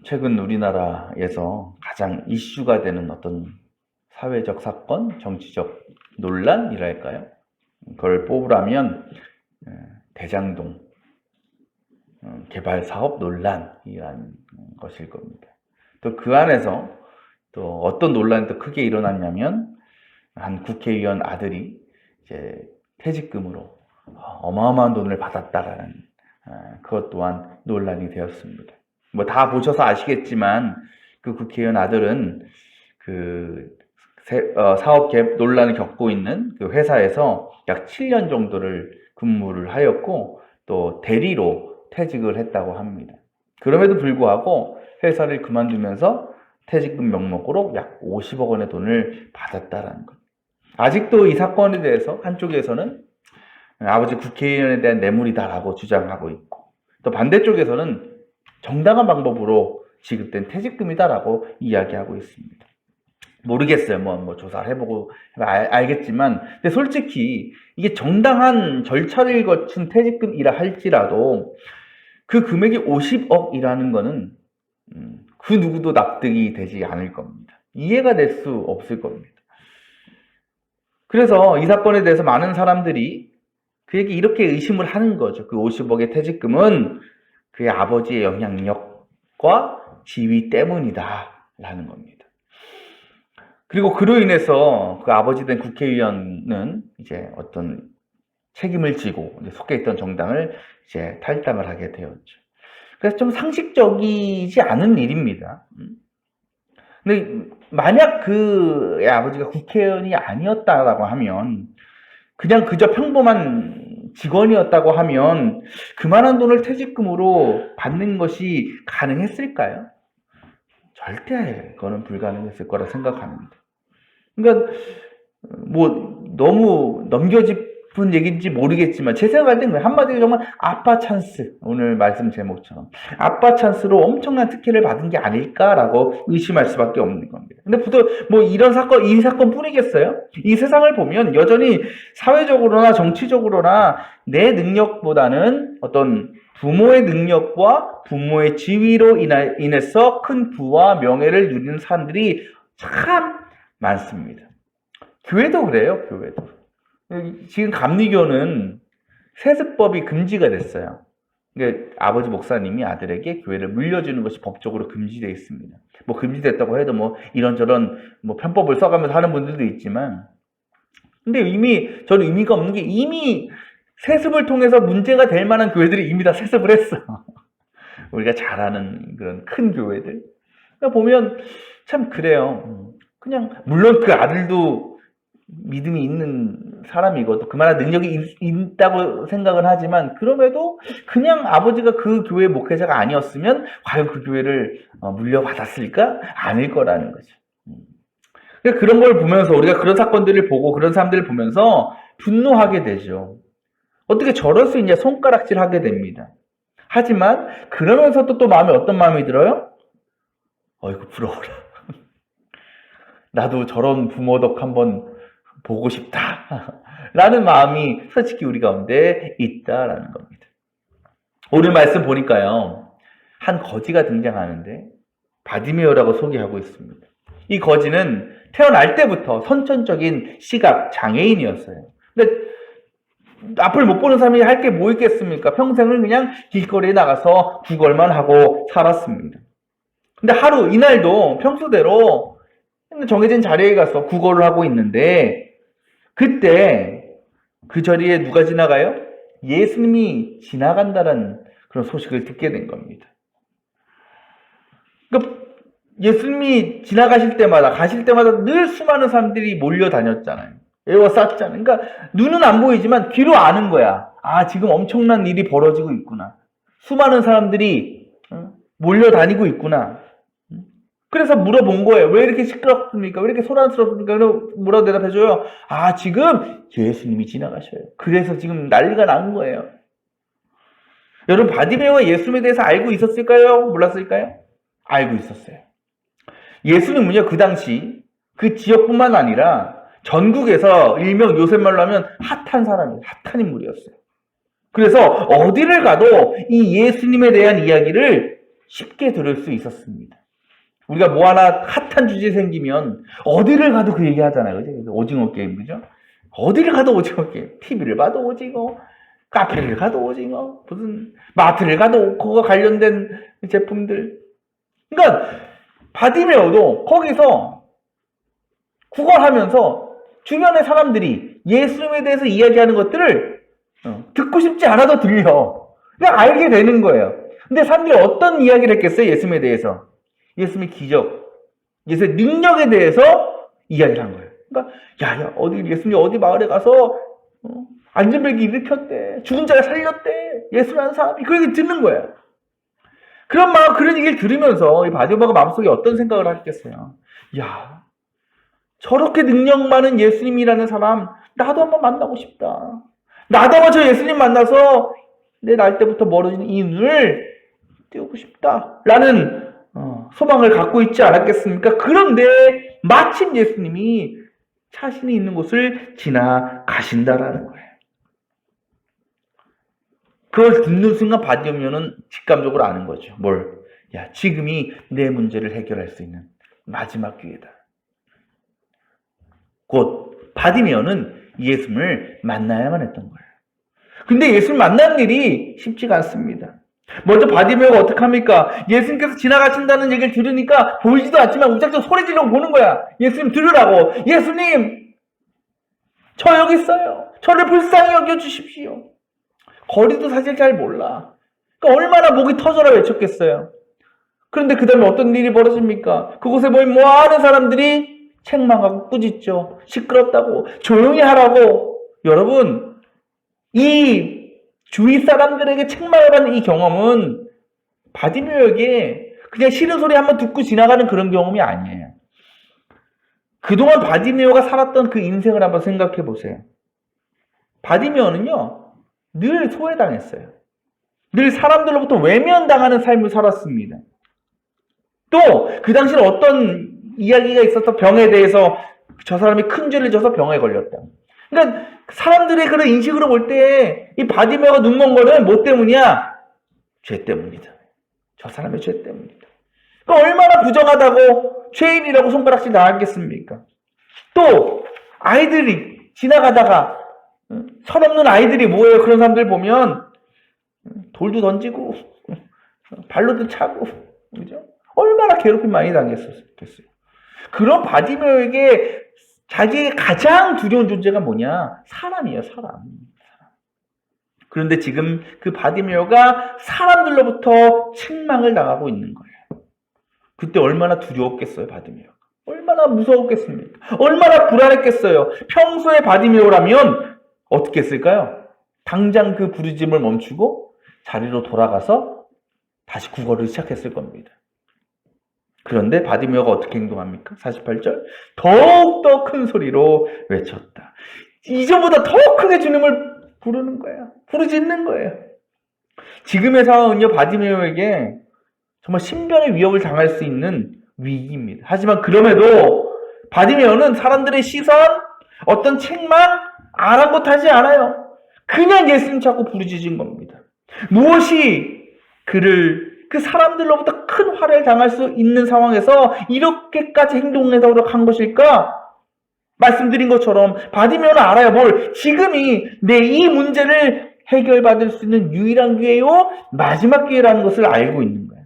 최근 우리나라에서 가장 이슈가 되는 어떤 사회적 사건, 정치적 논란이랄까요? 그걸 뽑으라면 대장동 개발 사업 논란이라는 것일 겁니다. 또 그 안에서 또 어떤 논란이 또 크게 일어났냐면 한 국회의원 아들이 이제 퇴직금으로 어마어마한 돈을 받았다라는 그것 또한 논란이 되었습니다. 뭐 다 보셔서 아시겠지만 그 국회의원 아들은 그 사업 논란을 겪고 있는 그 회사에서 약 7년 정도를 근무를 하였고 또 대리로 퇴직을 했다고 합니다. 그럼에도 불구하고 회사를 그만두면서 퇴직금 명목으로 약 50억 원의 돈을 받았다라는 것. 아직도 이 사건에 대해서 한쪽에서는 아버지 국회의원에 대한 뇌물이다라고 주장하고 있고 또 반대쪽에서는 정당한 방법으로 지급된 퇴직금이다라고 이야기하고 있습니다. 모르겠어요. 뭐 조사를 해보고 알겠지만, 근데 솔직히 이게 정당한 절차를 거친 퇴직금이라 할지라도 그 금액이 50억이라는 거는 그 누구도 납득이 되지 않을 겁니다. 이해가 될 수 없을 겁니다. 그래서 이 사건에 대해서 많은 사람들이 그에게 이렇게 의심을 하는 거죠. 그 50억의 퇴직금은 그의 아버지의 영향력과 지위 때문이다라는 겁니다. 그리고 그로 인해서 그 아버지 된 국회의원은 이제 어떤 책임을 지고 이제 속해 있던 정당을 이제 탈당을 하게 되었죠. 그래서 좀 상식적이지 않은 일입니다. 근데 만약 그의 아버지가 국회의원이 아니었다라고 하면 그냥 그저 평범한 직원이었다고 하면 그만한 돈을 퇴직금으로 받는 것이 가능했을까요? 절대 그거는 불가능했을 거라 생각합니다. 그러니까 뭐 너무 넘겨짚은 얘기인지 모르겠지만 제 생각할 때는 한마디로 정말 아빠 찬스, 오늘 말씀 제목처럼 아빠 찬스로 엄청난 특혜를 받은 게 아닐까라고 의심할 수밖에 없는 겁니다. 근데 보통 뭐 이런 사건, 이 사건뿐이겠어요? 이 세상을 보면 여전히 사회적으로나 정치적으로나 내 능력보다는 어떤 부모의 능력과 부모의 지위로 인해서 큰 부와 명예를 누리는 사람들이 참 많습니다. 교회도 그래요, 교회도. 지금 감리교는 세습법이 금지가 됐어요. 그러니까 아버지 목사님이 아들에게 교회를 물려주는 것이 법적으로 금지되어 있습니다. 뭐 금지됐다고 해도 뭐 이런저런 뭐 편법을 써가면서 하는 분들도 있지만, 근데 이미 저는 의미가 없는 게 이미 세습을 통해서 문제가 될 만한 교회들이 이미 다 세습을 했어. 우리가 잘 아는 그런 큰 교회들. 그러니까 보면 참 그래요. 그냥 물론 그 아들도 믿음이 있는 사람이고 또 그만한 능력이 있다고 생각은 하지만 그럼에도 그냥 아버지가 그 교회 목회자가 아니었으면 과연 그 교회를 물려받았을까? 아닐 거라는 거죠. 그러니까 그런 걸 보면서 우리가 그런 사건들을 보고 그런 사람들을 보면서 분노하게 되죠. 어떻게 저럴 수 있냐 손가락질 하게 됩니다. 하지만 그러면서도 또 마음에 어떤 마음이 들어요? 어이구 부러워라. 나도 저런 부모 덕 한번 보고 싶다 라는 마음이 솔직히 우리 가운데 있다라는 겁니다. 오늘 말씀 보니까요 한 거지가 등장하는데 바디메오라고 소개하고 있습니다. 이 거지는 태어날 때부터 선천적인 시각 장애인이었어요. 근데 앞을 못 보는 사람이 할 게 뭐 있겠습니까? 평생을 그냥 길거리에 나가서 구걸만 하고 살았습니다. 근데 하루 이날도 평소대로 정해진 자리에 가서 구걸을 하고 있는데 그때 그 자리에 누가 지나가요? 예수님이 지나간다는 그런 소식을 듣게 된 겁니다. 그러니까 예수님이 지나가실 때마다 가실 때마다 늘 수많은 사람들이 몰려다녔잖아요. 에워쌌잖아요. 그러니까 눈은 안 보이지만 귀로 아는 거야. 아, 지금 엄청난 일이 벌어지고 있구나. 수많은 사람들이 몰려다니고 있구나. 그래서 물어본 거예요. 왜 이렇게 시끄럽습니까? 왜 이렇게 소란스럽습니까? 뭐라고 대답해줘요? 아, 지금 예수님이 지나가셔요. 그래서 지금 난리가 난 거예요. 여러분, 바디메오가 예수님에 대해서 알고 있었을까요? 몰랐을까요? 알고 있었어요. 예수님은요, 그 당시 그 지역뿐만 아니라 전국에서 일명 요새 말로 하면 핫한 사람이에요. 핫한 인물이었어요. 그래서 어디를 가도 이 예수님에 대한 이야기를 쉽게 들을 수 있었습니다. 우리가 뭐 하나 핫한 주제 생기면 어디를 가도 그 얘기 하잖아요. 그죠? 오징어 게임, 그죠? 어디를 가도 오징어 게임. TV를 봐도 오징어, 카페를 가도 오징어, 무슨 마트를 가도 그거 관련된 제품들. 그러니까 바디메오도 거기서 구걸하면서 주변의 사람들이 예수님에 대해서 이야기하는 것들을 듣고 싶지 않아도 들려. 그냥 알게 되는 거예요. 근데 사람들이 어떤 이야기를 했겠어요? 예수님에 대해서. 예수님의 기적, 예수님의 능력에 대해서 이야기를 한 거예요. 그러니까 야, 예수님이 어디 마을에 가서 안전벨기 일으켰대. 죽은 자가 살렸대. 예수라는 사람이. 그 얘기 듣는 거예요. 그런 얘기를 들으면서 이 바디메오가 마음속에 어떤 생각을 하겠어요? 야, 저렇게 능력 많은 예수님이라는 사람 나도 한번 만나고 싶다. 나도 한번 저 예수님 만나서 내 날 때부터 멀어진 이 눈을 띄우고 싶다. 라는 소망을 갖고 있지 않았겠습니까? 그런데 마침 예수님이 자신이 있는 곳을 지나가신다라는 거예요. 그걸 듣는 순간 바디메오는 직감적으로 아는 거죠. 뭘? 야, 지금이 내 문제를 해결할 수 있는 마지막 기회다. 곧 바디메오는 예수님을 만나야만 했던 거예요. 근데 예수님 만나는 일이 쉽지가 않습니다. 먼저 바디메오가 어떡합니까? 예수님께서 지나가신다는 얘기를 들으니까 보이지도 않지만 무작정 소리 지르고 보는 거야. 예수님 들으라고. 예수님, 저 여기 있어요. 저를 불쌍히 여겨주십시오. 거리도 사실 잘 몰라. 그러니까 얼마나 목이 터져라 외쳤겠어요. 그런데 그 다음에 어떤 일이 벌어집니까? 그곳에 모인 많은 사람들이 책망하고 꾸짖죠. 시끄럽다고, 조용히 하라고. 여러분, 이 주위 사람들에게 책망을 받는 이 경험은 바디메오에게 그냥 싫은 소리 한번 듣고 지나가는 그런 경험이 아니에요. 그동안 바디메오가 살았던 그 인생을 한번 생각해 보세요. 바디메오는요, 늘 소외당했어요. 늘 사람들로부터 외면당하는 삶을 살았습니다. 또 그 당시에 어떤 이야기가 있어서 병에 대해서 저 사람이 큰 죄를 져서 병에 걸렸다. 그러니까 사람들의 그런 인식으로 볼 때 이 바디메오가 눈먼 거는 뭐 때문이야? 죄 때문이다. 저 사람의 죄 때문이다. 그러니까 얼마나 부정하다고 죄인이라고 손가락질 당하겠습니까? 또 아이들이 지나가다가 철없는 아이들이 뭐예요? 그런 사람들 보면 돌도 던지고 발로도 차고, 그죠? 얼마나 괴롭힘 많이 당했었겠어요. 그런 바디메오에게 자기의 가장 두려운 존재가 뭐냐? 사람이에요, 사람. 그런데 지금 그 바디메오가 사람들로부터 책망을 당하고 있는 거예요. 그때 얼마나 두려웠겠어요, 바디메오가. 얼마나 무서웠겠습니까? 얼마나 불안했겠어요. 평소에 바디메오라면 어떻게 했을까요? 당장 그 부르짖음을 멈추고 자리로 돌아가서 다시 구걸을 시작했을 겁니다. 그런데 바디메오가 어떻게 행동합니까? 48절. 더욱더 큰 소리로 외쳤다. 이전보다 더 크게 주님을 부르는 거예요. 부르짖는 거예요. 지금의 상황은요, 바디메오에게 정말 신변의 위협을 당할 수 있는 위기입니다. 하지만 그럼에도 바디메오는 사람들의 시선, 어떤 책망, 아랑곳하지 않아요. 그냥 예수님 찾고 부르짖은 겁니다. 무엇이 그를 그 사람들로부터 큰 화를 당할 수 있는 상황에서 이렇게까지 행동하도록 한 것일까? 말씀드린 것처럼 바디메오는 알아요. 뭘? 지금이 내 이 문제를 해결받을 수 있는 유일한 기회요, 마지막 기회라는 것을 알고 있는 거예요.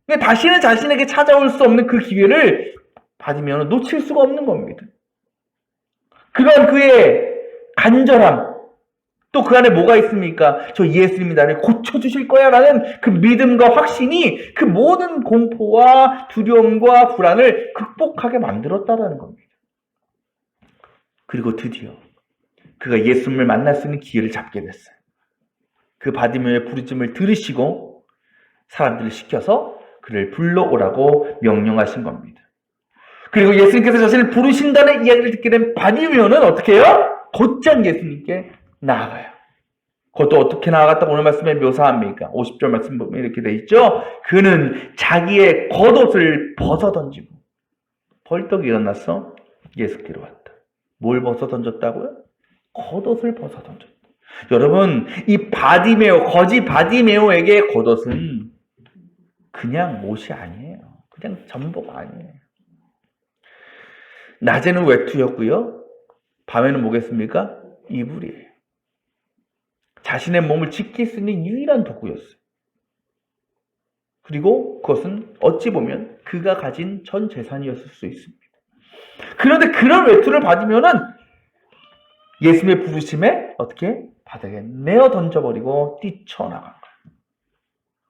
그러니까 다시는 자신에게 찾아올 수 없는 그 기회를 바디메오는 놓칠 수가 없는 겁니다. 그런 그의 간절함, 또 그 안에 뭐가 있습니까? 저 예수님이 나를 고쳐주실 거야 라는 그 믿음과 확신이 그 모든 공포와 두려움과 불안을 극복하게 만들었다라는 겁니다. 그리고 드디어 그가 예수님을 만날 수 있는 기회를 잡게 됐어요. 그 바디메오의 부르짖음을 들으시고 사람들을 시켜서 그를 불러오라고 명령하신 겁니다. 그리고 예수님께서 자신을 부르신다는 이야기를 듣게 된 바디메오는 어떻게 해요? 곧장 예수님께 나아가요. 그것도 어떻게 나아갔다고 오늘 말씀에 묘사합니까? 50절 말씀 보면 이렇게 돼 있죠. 그는 자기의 겉옷을 벗어던지고 벌떡 일어나서 예수께로 왔다. 뭘 벗어던졌다고요? 겉옷을 벗어던졌다. 여러분, 이 바디메오, 거지 바디메오에게 겉옷은 그냥 못이 아니에요. 그냥 전복 아니에요. 낮에는 외투였고요. 밤에는 뭐겠습니까? 이불이에요. 자신의 몸을 지킬 수 있는 유일한 도구였어요. 그리고 그것은 어찌 보면 그가 가진 전 재산이었을 수 있습니다. 그런데 그런 외투를 받으면은 예수님의 부르심에 어떻게 바닥에 내어 던져버리고 뛰쳐나간 거예요.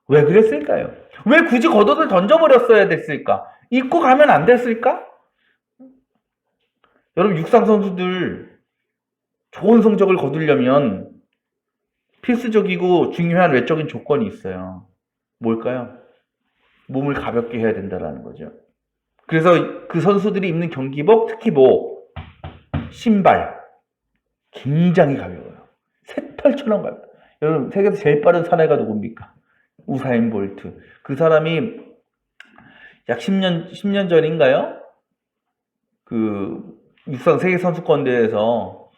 왜 그랬을까요? 왜 굳이 겉옷을 던져버렸어야 됐을까? 입고 가면 안 됐을까? 여러분, 육상 선수들 좋은 성적을 거두려면 필수적이고 중요한 외적인 조건이 있어요. 뭘까요? 몸을 가볍게 해야 된다는 거죠. 그래서 그 선수들이 입는 경기복, 특히 신발 굉장히 가벼워요. 새털처럼 가벼워요. 여러분, 세계에서 제일 빠른 사내가 누굽니까? 우사인 볼트. 그 사람이 약 10년 전인가요? 그 육상 세계 선수권 대회에서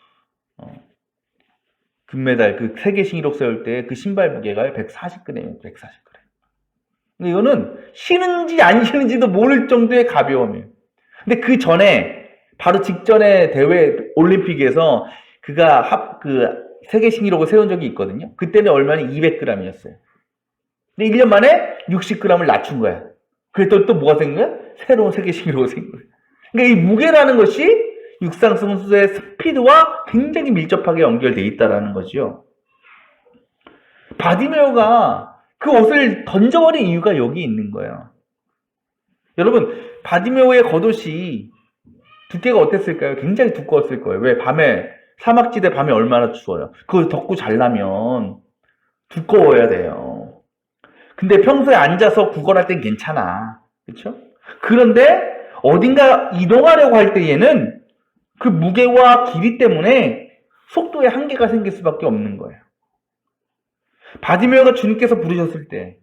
금메달, 그 세계 신기록 세울 때 그 신발 무게가 140g이에요. 140g. 근데 이거는 신은지 안 신은지도 모를 정도의 가벼움이에요. 근데 그 전에, 바로 직전에 대회 올림픽에서 그가 세계 신기록을 세운 적이 있거든요. 그때는 얼마나 200g이었어요. 근데 1년 만에 60g을 낮춘 거야. 그랬더니 또 뭐가 생긴 거야? 새로운 세계 신기록을 생긴 거야. 그러니까 이 무게라는 것이 육상 선수의 스피드와 굉장히 밀접하게 연결되어 있다는 거죠. 바디메어가 그 옷을 던져버린 이유가 여기 있는 거예요. 여러분, 바디메어의 겉옷이 두께가 어땠을까요? 굉장히 두꺼웠을 거예요. 왜? 사막지대 밤에 얼마나 추워요. 그걸 덮고 자려면 두꺼워야 돼요. 근데 평소에 앉아서 구걸할 땐 괜찮아. 그렇죠? 그런데 어딘가 이동하려고 할 때에는 그 무게와 길이 때문에 속도에 한계가 생길 수밖에 없는 거예요. 바디메어가 주님께서 부르셨을 때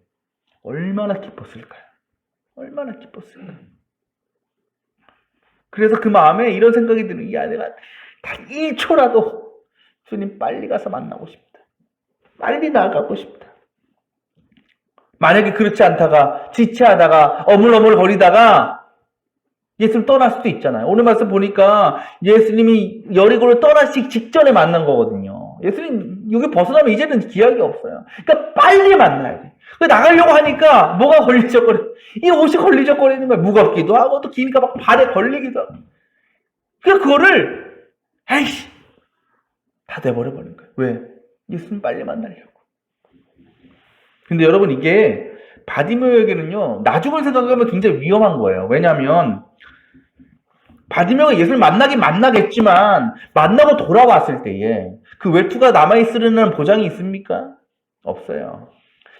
얼마나 기뻤을까요? 얼마나 기뻤을까요? 그래서 그 마음에 이런 생각이 드는, 야, 내가 단 1초라도 주님 빨리 가서 만나고 싶다. 빨리 나가고 싶다. 만약에 그렇지 않다가 지체하다가 어물어물거리다가 예수를 떠날 수도 있잖아요. 오늘 말씀 보니까 예수님이 여리고를 떠나시기 직전에 만난 거거든요. 예수님 여기 벗어나면 이제는 기약이 없어요. 그러니까 빨리 만나야 돼. 나가려고 하니까 뭐가 걸리적거려. 이 옷이 걸리적거리는 거야. 무겁기도 하고 또 기니까 막 발에 걸리기도 하고. 그러니까 그거를 에이씨 다 내버려버린 거예요. 왜? 예수님 빨리 만나려고. 근데 여러분, 이게 바디메어에게는요, 나중을 생각하면 굉장히 위험한 거예요. 왜냐하면 바디메어가 예수를 만나겠지만 만나고 돌아왔을 때에 그 외투가 남아있으려는 보장이 있습니까? 없어요.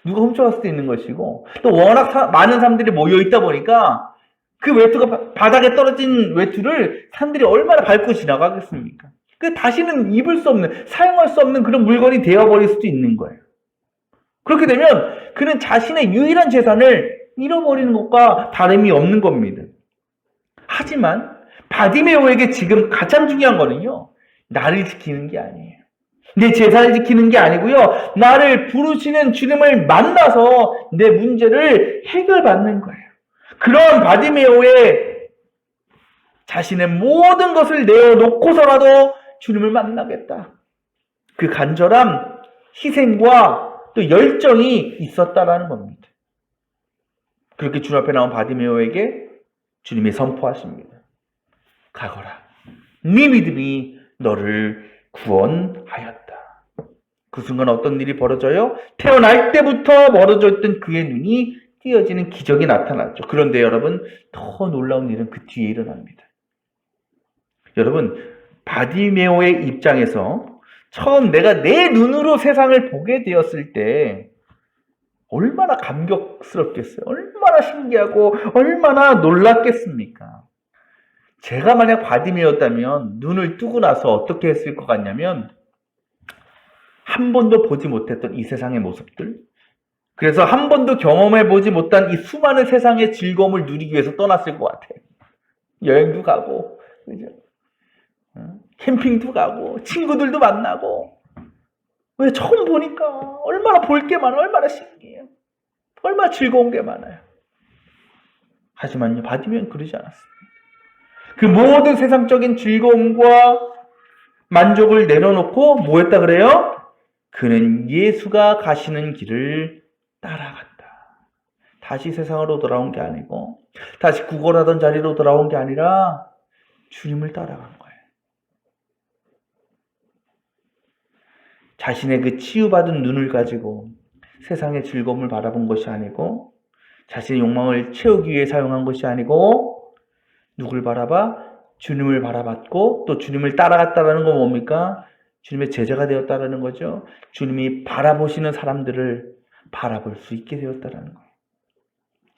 누가 훔쳐갈 수도 있는 것이고, 또 워낙 많은 사람들이 모여있다 보니까 그 외투가, 바닥에 떨어진 외투를 사람들이 얼마나 밟고 지나가겠습니까? 다시는 입을 수 없는, 사용할 수 없는 그런 물건이 되어버릴 수도 있는 거예요. 그렇게 되면 그는 자신의 유일한 재산을 잃어버리는 것과 다름이 없는 겁니다. 하지만 바디메오에게 지금 가장 중요한 거는요, 나를 지키는 게 아니에요. 내 재산을 지키는 게 아니고요, 나를 부르시는 주님을 만나서 내 문제를 해결받는 거예요. 그런 바디메오의 자신의 모든 것을 내어놓고서라도 주님을 만나겠다. 그 간절한 희생과 또 열정이 있었다라는 겁니다. 그렇게 주님 앞에 나온 바디메오에게 주님이 선포하십니다. 가거라. 네 믿음이 너를 구원하였다. 그 순간 어떤 일이 벌어져요? 태어날 때부터 멀어져 있던 그의 눈이 띄어지는 기적이 나타났죠. 그런데 여러분, 더 놀라운 일은 그 뒤에 일어납니다. 여러분, 바디메오의 입장에서 처음 내가 내 눈으로 세상을 보게 되었을 때 얼마나 감격스럽겠어요. 얼마나 신기하고 얼마나 놀랐겠습니까? 제가 만약 바디메어였다면 눈을 뜨고 나서 어떻게 했을 것 같냐면, 한 번도 보지 못했던 이 세상의 모습들, 그래서 한 번도 경험해 보지 못한 이 수많은 세상의 즐거움을 누리기 위해서 떠났을 것 같아요. 여행도 가고, 그죠? 캠핑도 가고, 친구들도 만나고. 왜? 처음 보니까 얼마나 볼 게 많아, 얼마나 신기해요. 얼마나 즐거운 게 많아요. 하지만요, 바디메오는 그러지 않았습니다. 그 모든 세상적인 즐거움과 만족을 내려놓고 뭐 했다 그래요? 그는 예수가 가시는 길을 따라갔다. 다시 세상으로 돌아온 게 아니고 다시 구걸하던 자리로 돌아온 게 아니라 주님을 따라간 거예요. 자신의 그 치유받은 눈을 가지고 세상의 즐거움을 바라본 것이 아니고 자신의 욕망을 채우기 위해 사용한 것이 아니고 누굴 바라봐? 주님을 바라봤고 또 주님을 따라갔다라는 건 뭡니까? 주님의 제자가 되었다라는 거죠. 주님이 바라보시는 사람들을 바라볼 수 있게 되었다라는 거예요.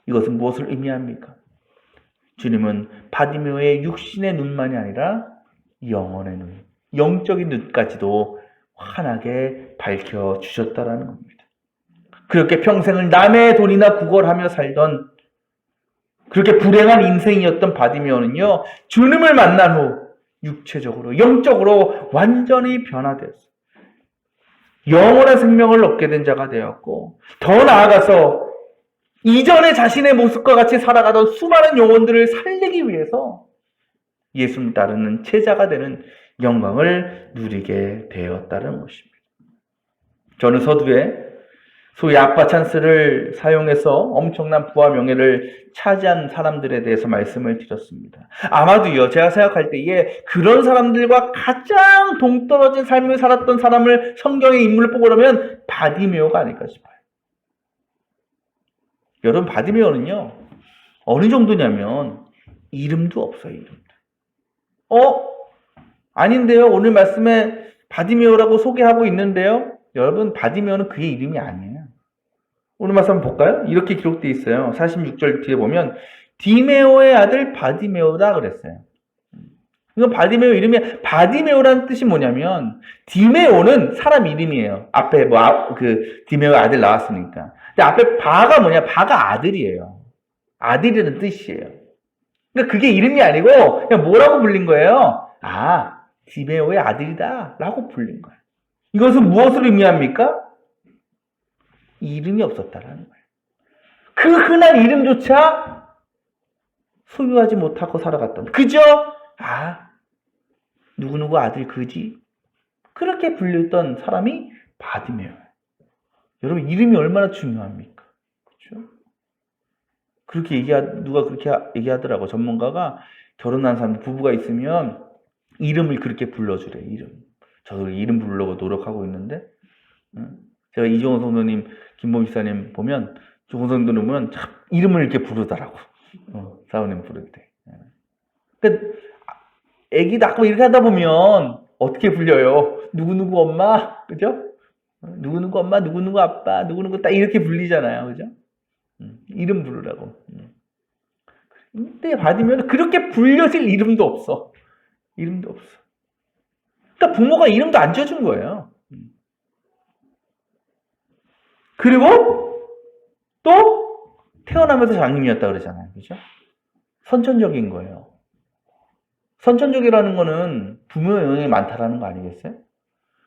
이것은 무엇을 의미합니까? 주님은 바디메오의 육신의 눈만이 아니라 영혼의 눈, 영적인 눈까지도 환하게 밝혀주셨다라는 겁니다. 그렇게 평생을 남의 돈이나 구걸하며 살던 그렇게 불행한 인생이었던 바디메오는요, 주님을 만난 후 육체적으로, 영적으로 완전히 변화되었어요. 영원한 생명을 얻게 된 자가 되었고, 더 나아가서 이전에 자신의 모습과 같이 살아가던 수많은 영혼들을 살리기 위해서 예수를 따르는 제자가 되는 영광을 누리게 되었다는 것입니다. 저는 서두에 소위 아빠 찬스를 사용해서 엄청난 부와 명예를 차지한 사람들에 대해서 말씀을 드렸습니다. 아마도요, 제가 생각할 때에 그런 사람들과 가장 동떨어진 삶을 살았던 사람을 성경의 인물을 뽑으려면 바디메오가 아닐까 싶어요. 여러분, 바디메오는요, 어느 정도냐면 이름도 없어요. 이름도. 아닌데요, 오늘 말씀에 바디메오라고 소개하고 있는데요, 여러분, 바디메오는 그의 이름이 아니에요. 오늘 말씀 한번 볼까요? 이렇게 기록되어 있어요. 46절 뒤에 보면 디메오의 아들 바디메오다 그랬어요. 이건 바디메오 이름이, 바디메오라는 뜻이 뭐냐면 디메오는 사람 이름이에요. 앞에 디메오의 아들 나왔으니까. 근데 앞에 바가 뭐냐? 바가 아들이에요. 아들이라는 뜻이에요. 그러니까 그게 이름이 아니고 그냥 뭐라고 불린 거예요? 디메오의 아들이다 라고 불린 거예요. 이것은 무엇을 의미합니까? 이름이 없었다라는 거예요. 그 흔한 이름조차 소유하지 못하고 살아갔던, 그죠? 누구누구 아들 그지? 그렇게 불렸던 사람이 바디메오예요. 여러분, 이름이 얼마나 중요합니까? 그렇죠? 누가 그렇게 얘기하더라고. 전문가가 결혼한 사람, 부부가 있으면 이름을 그렇게 불러주래. 저도 이름 부르려고 노력하고 있는데, 제가 이종원 성도님, 김범 집사님 보면, 종원 성도님 보면 참 이름을 이렇게 부르더라고. 사모님 부를 때. 그러니까 애기 낳고 이렇게 하다 보면 어떻게 불려요? 누구누구 엄마, 그죠? 누구누구 엄마, 누구누구 아빠, 누구누구 딱 이렇게 불리잖아요, 그죠? 이름 부르라고. 근데 받으면 그렇게 불려질 이름도 없어. 이름도 없어. 그러니까 부모가 이름도 안 지어준 거예요. 그리고 또 태어나면서 장님이었다 그러잖아요. 그죠? 선천적인 거예요. 선천적이라는 거는 부모의 영향이 많다라는 거 아니겠어요?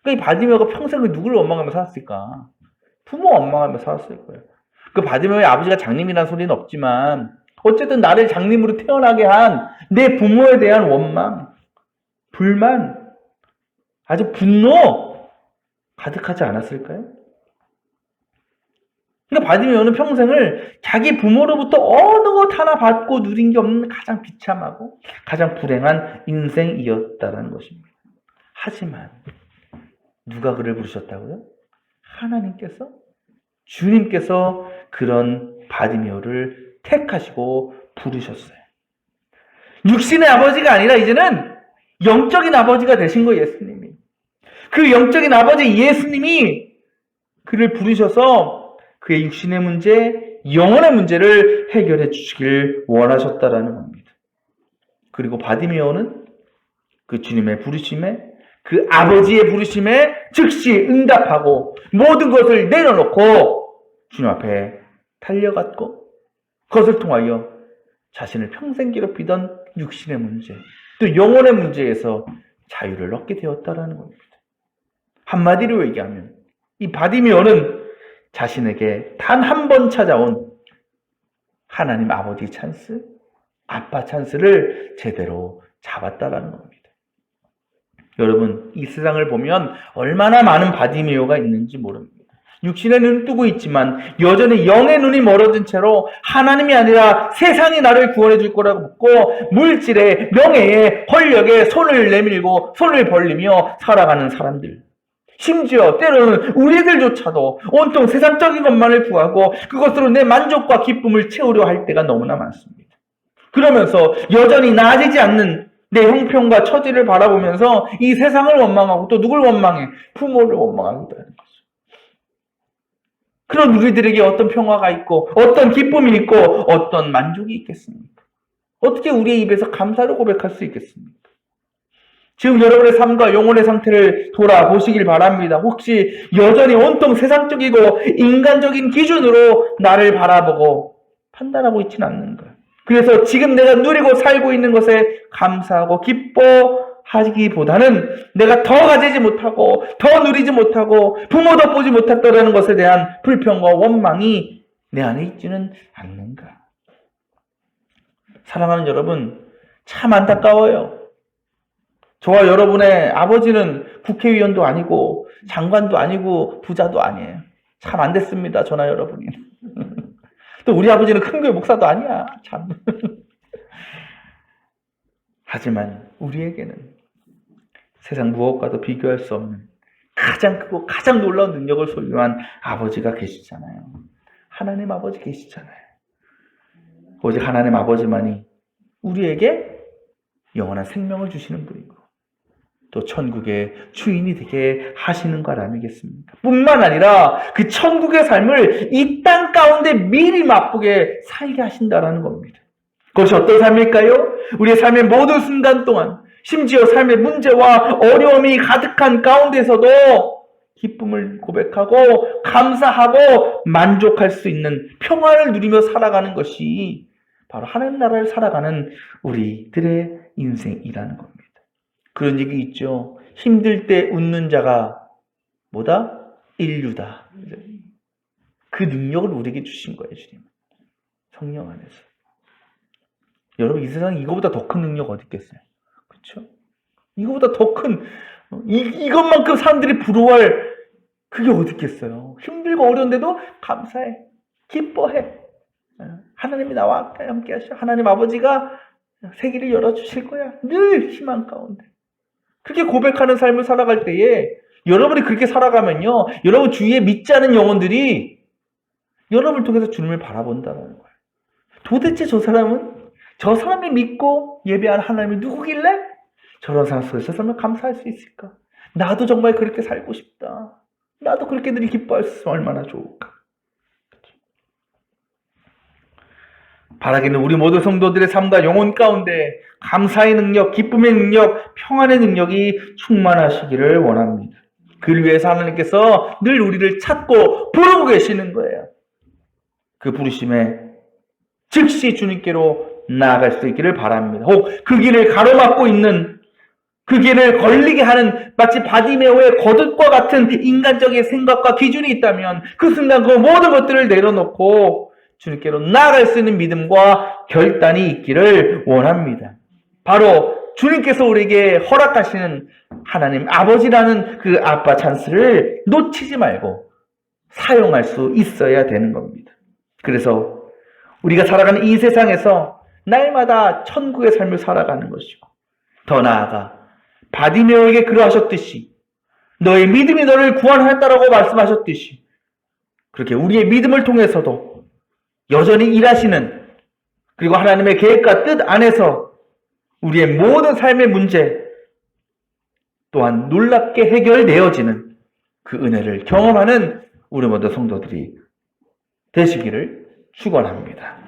그러니까 이 바디메오가 평생을 누구를 원망하며 살았을까? 부모 원망하며 살았을 거예요. 그 바디메오의 아버지가 장님이라는 소리는 없지만 어쨌든 나를 장님으로 태어나게 한 내 부모에 대한 원망, 불만, 아주 분노 가득하지 않았을까요? 그러니까 바디메오는 평생을 자기 부모로부터 어느 것 하나 받고 누린 게 없는 가장 비참하고 가장 불행한 인생이었다는 것입니다. 하지만 누가 그를 부르셨다고요? 하나님께서, 주님께서 그런 바디메오를 택하시고 부르셨어요. 육신의 아버지가 아니라 이제는 영적인 아버지가 되신 거예요, 예수님이. 그 영적인 아버지 예수님이 그를 부르셔서 그의 육신의 문제, 영혼의 문제를 해결해 주시길 원하셨다라는 겁니다. 그리고 바디메오는 그 주님의 부르심에, 그 아버지의 부르심에 즉시 응답하고 모든 것을 내려놓고 주님 앞에 달려갔고, 그것을 통하여 자신을 평생 괴롭히던 육신의 문제, 또 영혼의 문제에서 자유를 얻게 되었다라는 겁니다. 한마디로 얘기하면 이 바디메오는 자신에게 단 한 번 찾아온 하나님 아버지 찬스, 아빠 찬스를 제대로 잡았다라는 겁니다. 여러분, 이 세상을 보면 얼마나 많은 바디메오가 있는지 모릅니다. 육신의 눈을 뜨고 있지만 여전히 영의 눈이 멀어진 채로 하나님이 아니라 세상이 나를 구원해 줄 거라고 믿고 물질에, 명예에, 권력에 손을 내밀고 손을 벌리며 살아가는 사람들. 심지어 때로는 우리들조차도 온통 세상적인 것만을 구하고 그것으로 내 만족과 기쁨을 채우려 할 때가 너무나 많습니다. 그러면서 여전히 나아지지 않는 내 형편과 처지를 바라보면서 이 세상을 원망하고 또 누굴 원망해? 부모를 원망하기도 하는 거죠. 그런 우리들에게 어떤 평화가 있고 어떤 기쁨이 있고 어떤 만족이 있겠습니까? 어떻게 우리의 입에서 감사를 고백할 수 있겠습니까? 지금 여러분의 삶과 영혼의 상태를 돌아보시길 바랍니다. 혹시 여전히 온통 세상적이고 인간적인 기준으로 나를 바라보고 판단하고 있지는 않는가? 그래서 지금 내가 누리고 살고 있는 것에 감사하고 기뻐하기보다는 내가 더 가지지 못하고 더 누리지 못하고 부모도 보지 못했다는 것에 대한 불평과 원망이 내 안에 있지는 않는가? 사랑하는 여러분, 참 안타까워요. 저와 여러분의 아버지는 국회의원도 아니고 장관도 아니고 부자도 아니에요. 참 안 됐습니다, 저나 여러분이. 또 우리 아버지는 큰 교회 목사도 아니야. 참. 하지만 우리에게는 세상 무엇과도 비교할 수 없는 가장 크고 가장 놀라운 능력을 소유한 아버지가 계시잖아요. 하나님 아버지 계시잖아요. 오직 하나님 아버지만이 우리에게 영원한 생명을 주시는 분이고 또 천국의 주인이 되게 하시는 것 아니겠습니까? 뿐만 아니라 그 천국의 삶을 이 땅 가운데 미리 맛보게 살게 하신다라는 겁니다. 그것이 어떤 삶일까요? 우리의 삶의 모든 순간 동안 심지어 삶의 문제와 어려움이 가득한 가운데서도 기쁨을 고백하고 감사하고 만족할 수 있는 평화를 누리며 살아가는 것이 바로 하나님 나라를 살아가는 우리들의 인생이라는 겁니다. 그런 얘기 있죠. 힘들 때 웃는 자가 뭐다? 인류다. 그 능력을 우리에게 주신 거예요, 주님. 성령 안에서. 여러분, 이 세상에 이거보다 더 큰 능력 어디 있겠어요? 그렇죠? 이거보다 더 큰, 이것만큼 사람들이 부러워할 그게 어디 있겠어요? 힘들고 어려운데도 감사해. 기뻐해. 하나님이 나와 함께 하셔. 하나님 아버지가 세계를 열어주실 거야. 늘 희망 가운데. 그렇게 고백하는 삶을 살아갈 때에 여러분이 그렇게 살아가면요. 여러분 주위에 믿지 않은 영혼들이 여러분을 통해서 주님을 바라본다는 거예요. 도대체 저 사람이 믿고 예배하는 하나님이 누구길래 저런 사람 속에서 살면 감사할 수 있을까? 나도 정말 그렇게 살고 싶다. 나도 그렇게 늘 기뻐할 수 있으면 얼마나 좋을까? 바라기는 우리 모두 성도들의 삶과 영혼 가운데 감사의 능력, 기쁨의 능력, 평안의 능력이 충만하시기를 원합니다. 그를 위해서 하나님께서 늘 우리를 찾고 부르고 계시는 거예요. 그 부르심에 즉시 주님께로 나아갈 수 있기를 바랍니다. 혹 그 길을 가로막고 있는, 그 길을 걸리게 하는 마치 바디메오의 거듭과 같은 인간적인 생각과 기준이 있다면 그 순간 그 모든 것들을 내려놓고 주님께로 나아갈 수 있는 믿음과 결단이 있기를 원합니다. 바로 주님께서 우리에게 허락하시는 하나님 아버지라는 그 아빠 찬스를 놓치지 말고 사용할 수 있어야 되는 겁니다. 그래서 우리가 살아가는 이 세상에서 날마다 천국의 삶을 살아가는 것이고 더 나아가 바디메오에게 그러하셨듯이 너의 믿음이 너를 구원하였다라고 말씀하셨듯이 그렇게 우리의 믿음을 통해서도 여전히 일하시는 그리고 하나님의 계획과 뜻 안에서 우리의 모든 삶의 문제 또한 놀랍게 해결되어지는 그 은혜를 경험하는 우리 모든 성도들이 되시기를 축원합니다.